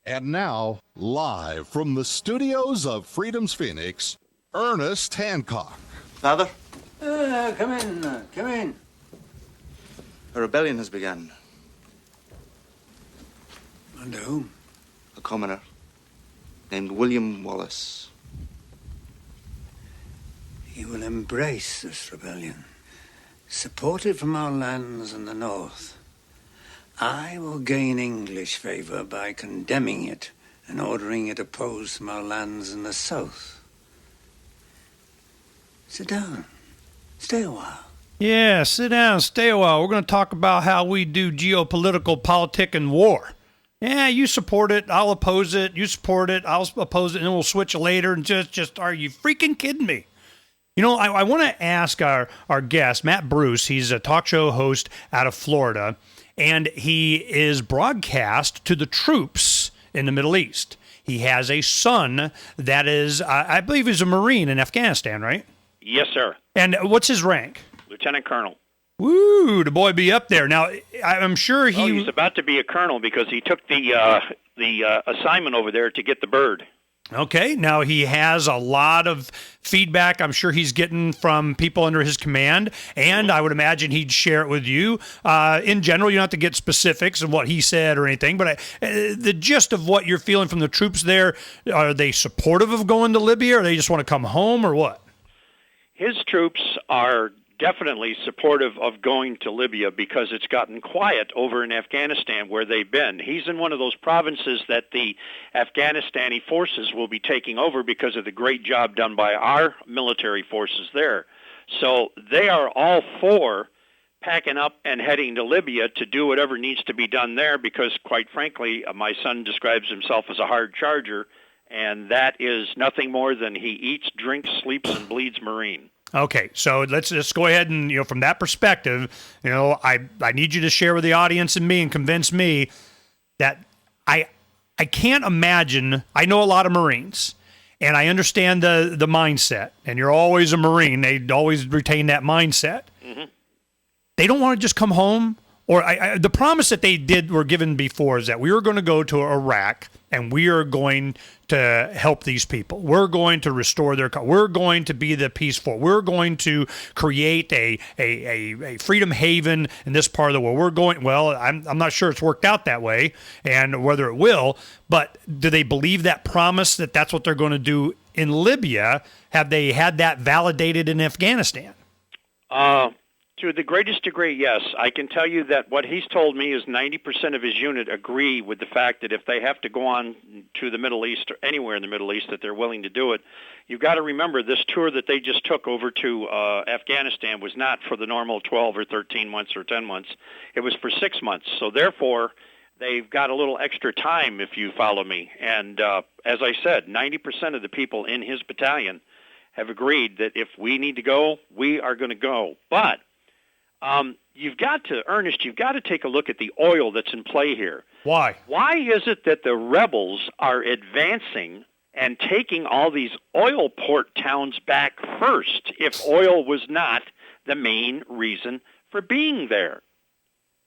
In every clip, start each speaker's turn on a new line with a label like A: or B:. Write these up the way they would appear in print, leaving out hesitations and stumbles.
A: And now, live from the studios of Freedom's Phoenix, Ernest Hancock.
B: Father?
C: Come in.
B: A rebellion has begun.
C: Under whom?
B: A commoner named William Wallace.
C: He will embrace this rebellion, support it from our lands in the north. I will gain English favor by condemning it and ordering it opposed from our lands in the south. Sit down. Stay a while.
D: Yeah, sit down, stay a while. We're going to talk about how we do geopolitical politic and war. Yeah, you support it, I'll oppose it. You support it, I'll oppose it, and then we'll switch later. And just are you freaking kidding me? You know, I want to ask our guest, Matt Bruce. He's a talk show host out of Florida, and he is broadcast to the troops in the Middle East. He has a son that is, I believe he's a Marine in Afghanistan, right?
E: Yes, sir.
D: And what's his rank?
E: Lieutenant Colonel.
D: Woo, the boy be up there. Now, I'm sure
E: he's about to be a colonel because he took the assignment over there to get the bird.
D: Okay, now he has a lot of feedback I'm sure he's getting from people under his command, and I would imagine he'd share it with you. In general, you don't have to get specifics of what he said or anything, but the gist of what you're feeling from the troops there, are they supportive of going to Libya, or they just want to come home, or what?
E: His troops are definitely supportive of going to Libya because it's gotten quiet over in Afghanistan where they've been. He's in one of those provinces that the Afghanistani forces will be taking over because of the great job done by our military forces there. So they are all for packing up and heading to Libya to do whatever needs to be done there because, quite frankly, my son describes himself as a hard charger, and that is nothing more than he eats, drinks, sleeps, and bleeds Marine.
D: Okay, so let's just go ahead and, from that perspective, I need you to share with the audience and me and convince me that I can't imagine. I know a lot of Marines, and I understand the mindset, and you're always a Marine. They always retain that mindset. Mm-hmm. They don't want to just come home. Or the promise that they were given before is that we were going to go to Iraq and we are going to help these people. We're going to restore their country. We're going to be the peaceful. We're going to create a freedom haven in this part of the world. I'm not sure it's worked out that way and whether it will, but do they believe that promise that that's what they're going to do in Libya? Have they had that validated in Afghanistan?
E: To the greatest degree, yes. I can tell you that what he's told me is 90% of his unit agree with the fact that if they have to go on to the Middle East or anywhere in the Middle East, that they're willing to do it. You've got to remember this tour that they just took over to Afghanistan was not for the normal 12 or 13 months or 10 months. It was for 6 months. So therefore, they've got a little extra time, if you follow me. And as I said, 90% of the people in his battalion have agreed that if we need to go, we are going to go. But you've got to take a look at the oil that's in play here.
D: Why?
E: Why is it that the rebels are advancing and taking all these oil port towns back first if oil was not the main reason for being there?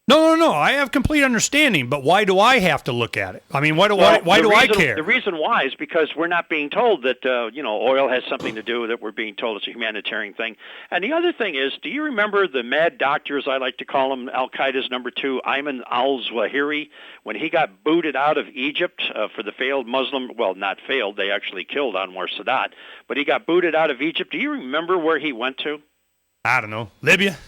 D: No. I have complete understanding, but why do I have to look at it? I mean, why do I care?
E: The reason why is because we're not being told that oil has something to do with it. We're being told it's a humanitarian thing. And the other thing is, do you remember the mad doctor, as I like to call him, Al-Qaeda's number 2, Ayman al-Zawahiri, when he got booted out of Egypt for the failed Muslim, well, not failed, they actually killed Anwar Sadat, but he got booted out of Egypt. Do you remember where he went to?
D: I don't know. Libya?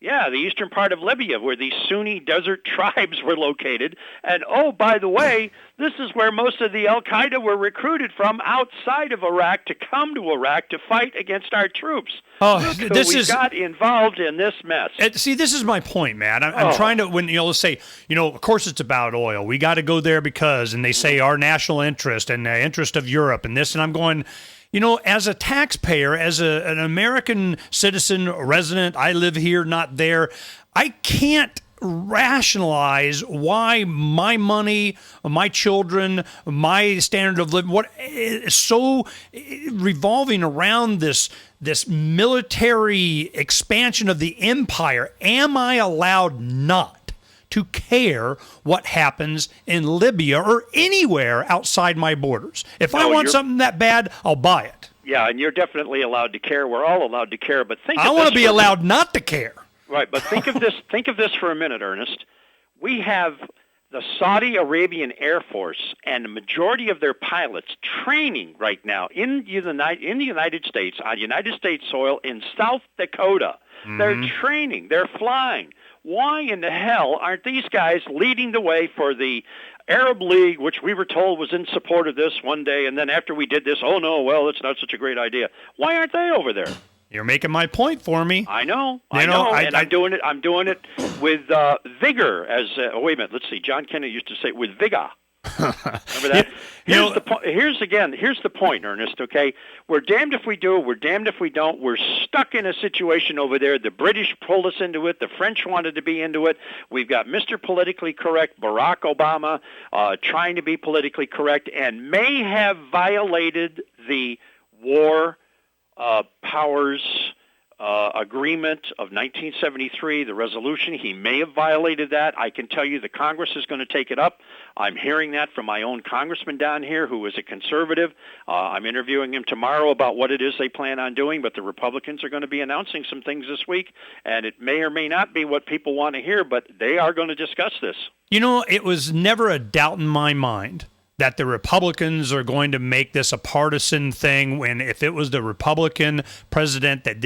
E: Yeah, the eastern part of Libya, where these Sunni desert tribes were located. And, oh, by the way, this is where most of the al-Qaeda were recruited from outside of Iraq to come to Iraq to fight against our troops.
D: Oh,
E: we got involved in this mess.
D: See, this is my point, man. I'm trying to, let's say, of course it's about oil. We got to go there because, and they say our national interest and the interest of Europe and this, and I'm going... as a taxpayer, as an American citizen, resident, I live here, not there, I can't rationalize why my money, my children, my standard of living, what is so revolving around this military expansion of the empire. Am I allowed not to care what happens in Libya or anywhere outside my borders. If I want something that bad, I'll buy it.
E: Yeah, and you're definitely allowed to care. We're all allowed to care, but
D: I want to be allowed not to care.
E: Right, but think of this. Think of this for a minute, Ernest. We have the Saudi Arabian Air Force and the majority of their pilots training right now in the United States, on United States soil in South Dakota. Mm-hmm. They're training. They're flying. Why in the hell aren't these guys leading the way for the Arab League, which we were told was in support of this one day, and then after we did this, oh no, well, it's not such a great idea. Why aren't they over there?
D: You're making my point for me.
E: I know, and I'm doing it. I'm doing it with vigor. Wait a minute. Let's see. John Kennedy used to say with vigor. Remember that? Here's the point, Ernest. Okay, we're damned if we do, we're damned if we don't. We're stuck in a situation over there. The British pulled us into it. The French wanted to be into it. We've got Mr. Politically Correct Barack Obama trying to be politically correct and may have violated the war powers agreement of 1973, the resolution. He may have violated that. I can tell you the Congress is going to take it up. I'm hearing that from my own congressman down here who is a conservative. I'm interviewing him tomorrow about what it is they plan on doing, but the Republicans are going to be announcing some things this week, and it may or may not be what people want to hear, but they are going to discuss this.
D: You know, it was never a doubt in my mind that the Republicans are going to make this a partisan thing when if it was the Republican president that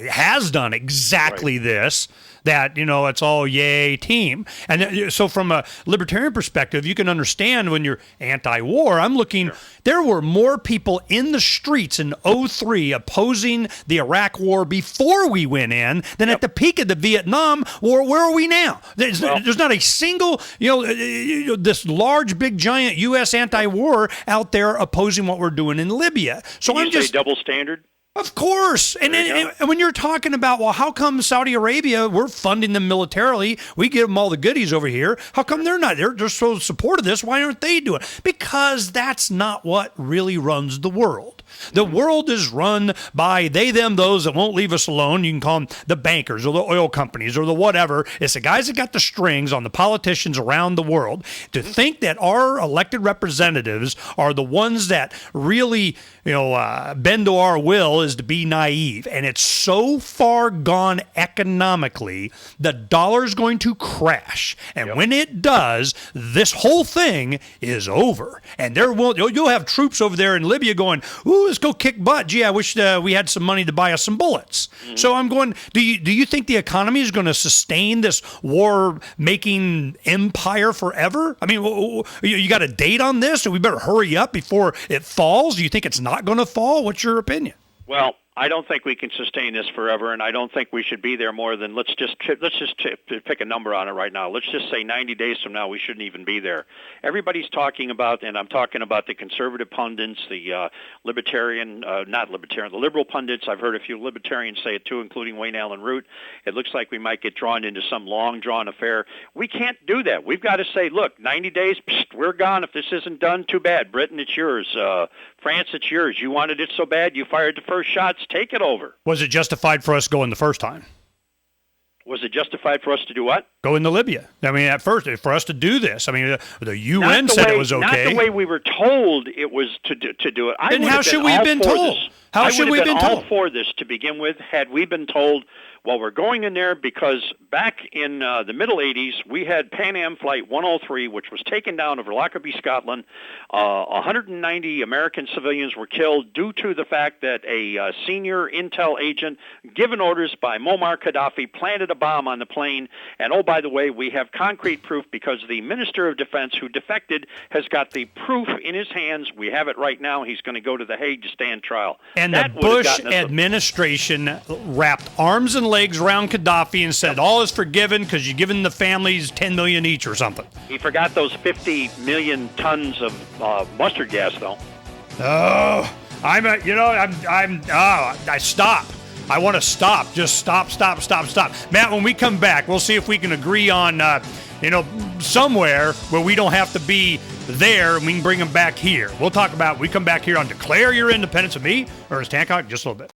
D: has done exactly this, that, you know, it's all yay team. And so from a libertarian perspective, you can understand when you're anti-war, I'm looking, there were more people in the streets in 2003 opposing the Iraq war before we went in than at the peak of the Vietnam War. Where are we now? There's not a single, this large, big, giant U.S. anti-war out there opposing what we're doing in Libya. So
E: I'm just double standard.
D: Of course. And when you're talking about, well, how come Saudi Arabia, we're funding them militarily, we give them all the goodies over here, how come they're not? They're so supportive of this, why aren't they doing it? Because that's not what really runs the world. The world is run by they, them, those that won't leave us alone. You can call them the bankers or the oil companies or the whatever. It's the guys that got the strings on the politicians around the world. To think that our elected representatives are the ones that really, bend to our will is to be naive. And it's so far gone economically, the dollar's going to crash. And when it does, this whole thing is over. And you'll have troops over there in Libya going, ooh, let's go kick butt. Gee, I wish we had some money to buy us some bullets. Mm-hmm. So I'm going, do you think the economy is going to sustain this war-making empire forever? I mean, you got a date on this? So we better hurry up before it falls? Do you think it's not going to fall? What's your opinion?
E: Well, I don't think we can sustain this forever, and I don't think we should be there more than let's just pick a number on it right now. Let's just say 90 days from now we shouldn't even be there. Everybody's talking about, and I'm talking about the conservative pundits, the the liberal pundits. I've heard a few libertarians say it too, including Wayne Allen Root. It looks like we might get drawn into some long-drawn affair. We can't do that. We've got to say, look, 90 days, we're gone. If this isn't done, too bad. Britain, it's yours. France, it's yours. You wanted it so bad, you fired the first shots. Take it over.
D: Was it justified for us going the first time?
E: Was it justified for us to do what?
D: Go into Libya. I mean, at first, for us to do this. I mean, the UN said it was okay.
E: Not the way we were told it was to do it.
D: Then how should we have been told? How should we have been told?
E: All for this to begin with, had we been told, well, we're going in there because back in the middle 80s, we had Pan Am Flight 103, which was taken down over Lockerbie, Scotland. 190 American civilians were killed due to the fact that a senior intel agent, given orders by Muammar Gaddafi, planted a bomb on the plane. And, oh, by the way, we have concrete proof because the Minister of Defense who defected has got the proof in his hands. We have it right now. He's going to go to The Hague to stand trial.
D: And the Bush administration wrapped arms and legs around Gaddafi and said all is forgiven because you're giving the families $10 million each or something.
E: He forgot those 50 million tons of mustard gas, though.
D: Oh, I stop. I want to stop. Just stop. Matt, when we come back, we'll see if we can agree on, somewhere where we don't have to be there and we can bring them back here. We'll talk about, we come back here on Declare Your Independence of me, Ernest Hancock, just a little bit.